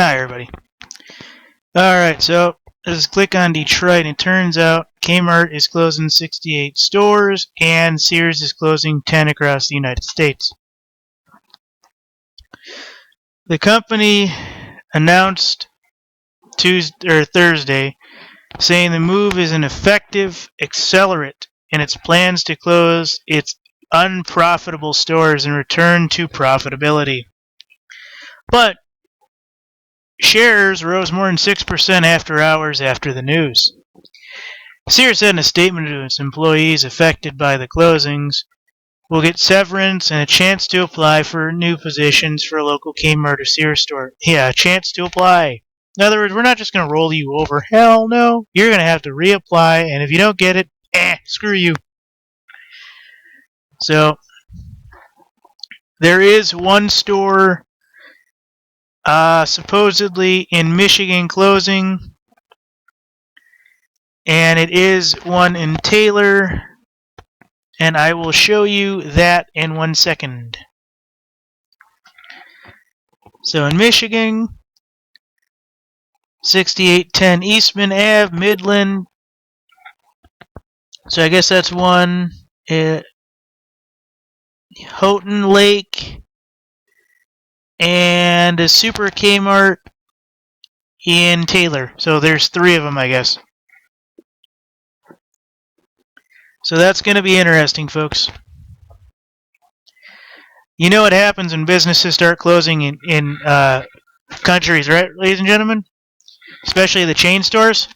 Hi, everybody. Alright, so let's click on Detroit, and it turns out Kmart is closing 68 stores, and Sears is closing 10 across the United States. The company announced Thursday, saying the move is an effective accelerant in its plans to close its unprofitable stores and return to profitability. But shares rose more than 6% after hours after the news. Sears said in a statement to its employees affected by the closings will get severance and a chance to apply for new positions for a local Kmart or Sears store. Yeah, a chance to apply. In other words, we're not just going to roll you over. Hell no. You're going to have to reapply, and if you don't get it, screw you. So, there is one store supposedly in Michigan closing, and it is one in Taylor, and I will show you that in 1 second. So in Michigan, 6810 Eastman Ave, Midland. So I guess that's one. Houghton Lake, and a Super Kmart in Taylor. So there's 3 of them, I guess. So that's going to be interesting, folks. You know what happens when businesses start closing in countries, right, ladies and gentlemen? Especially the chain stores.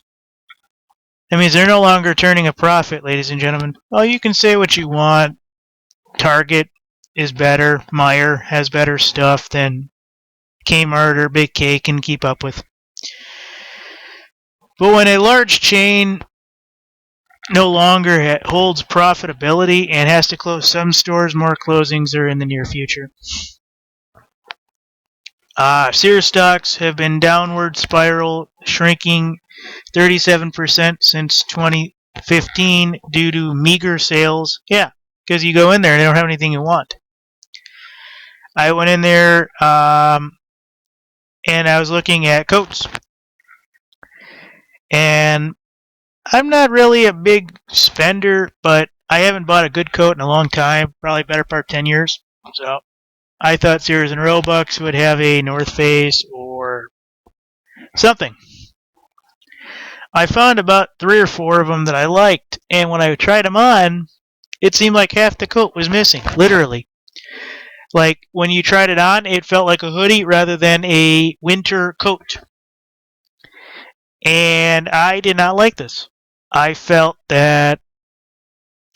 That means they're no longer turning a profit, ladies and gentlemen. Oh, you can say what you want. Target is better. Meijer has better stuff than Kmart or Big K can keep up with. But when a large chain no longer holds profitability and has to close some stores, more closings are in the near future. Sears stocks have been downward spiral, shrinking 37% since 2015 due to meager sales. Yeah, because you go in there and they don't have anything you want. I went in there and I was looking at coats. And I'm not really a big spender, but I haven't bought a good coat in a long time, probably better part 10 years. So I thought Sears and Roebuck would have a North Face or something. I found about 3 or 4 of them that I liked, and when I tried them on, it seemed like half the coat was missing, literally. Like, when you tried it on, it felt like a hoodie rather than a winter coat. And I did not like this. I felt that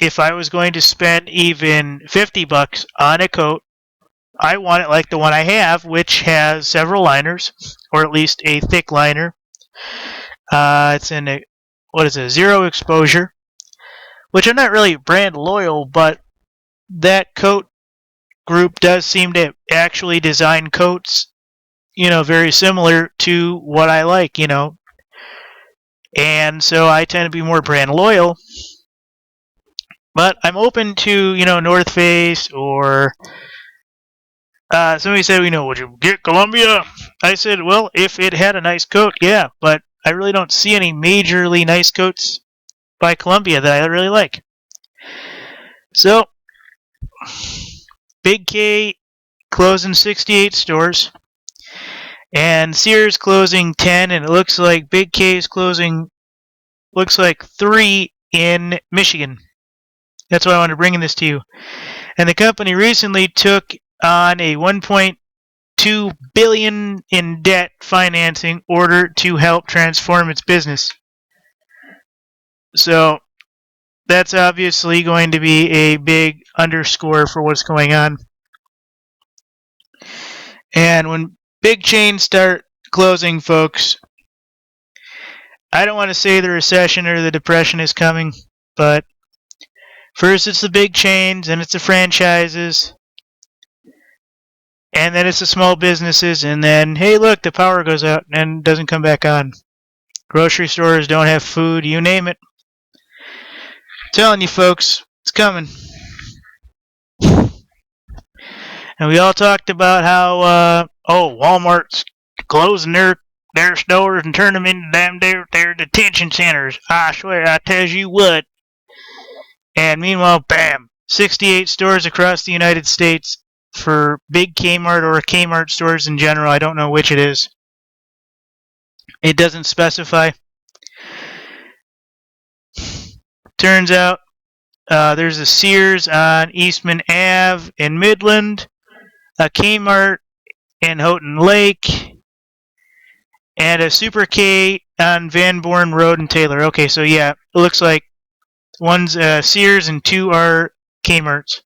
if I was going to spend even $50 on a coat, I want it like the one I have, which has several liners, or at least a thick liner. It's in a, zero exposure, which I'm not really brand loyal, but that coat group does seem to actually design coats, very similar to what I like, And so I tend to be more brand loyal. But I'm open to, North Face or somebody said, would you get Columbia? I said, well, if it had a nice coat, yeah. But I really don't see any majorly nice coats by Columbia that I really like. So, Big K closing 68 stores. And Sears closing 10, and it looks like Big K is closing, 3 in Michigan. That's why I wanted to bring this to you. And the company recently took on a $1.2 billion in debt financing order to help transform its business. So that's obviously going to be a big underscore for what's going on. And when big chains start closing, folks, I don't want to say the recession or the depression is coming, but first it's the big chains, and it's the franchises, and then it's the small businesses, and then, hey, look, the power goes out and doesn't come back on. Grocery stores don't have food, you name it. I'm telling you, folks, it's coming. And we all talked about how, Walmart's closing their stores and turn them into their detention centers. I swear, I tell you what. And meanwhile, bam, 68 stores across the United States for big Kmart or Kmart stores in general. I don't know which it is. It doesn't specify. Turns out there's a Sears on Eastman Ave in Midland, a Kmart in Houghton Lake, and a Super K on Van Born Road in Taylor. Okay, so yeah, it looks like one's Sears and two are Kmarts.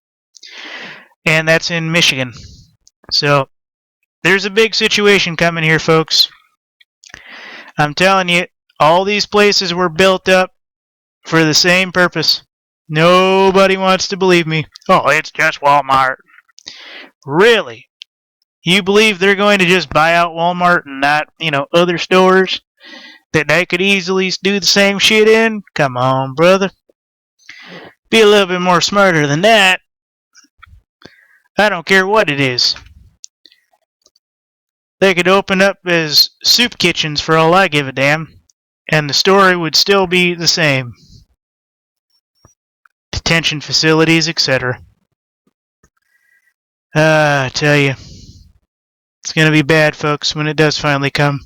And that's in Michigan. So there's a big situation coming here, folks. I'm telling you, all these places were built up for the same purpose. Nobody wants to believe me. Oh, it's just Walmart. Really? You believe they're going to just buy out Walmart and not, other stores that they could easily do the same shit in? Come on, brother. Be a little bit more smarter than that. I don't care what it is. They could open up as soup kitchens for all I give a damn, and the story would still be the same. Detention facilities, etc. I tell you, it's going to be bad, folks, when it does finally come.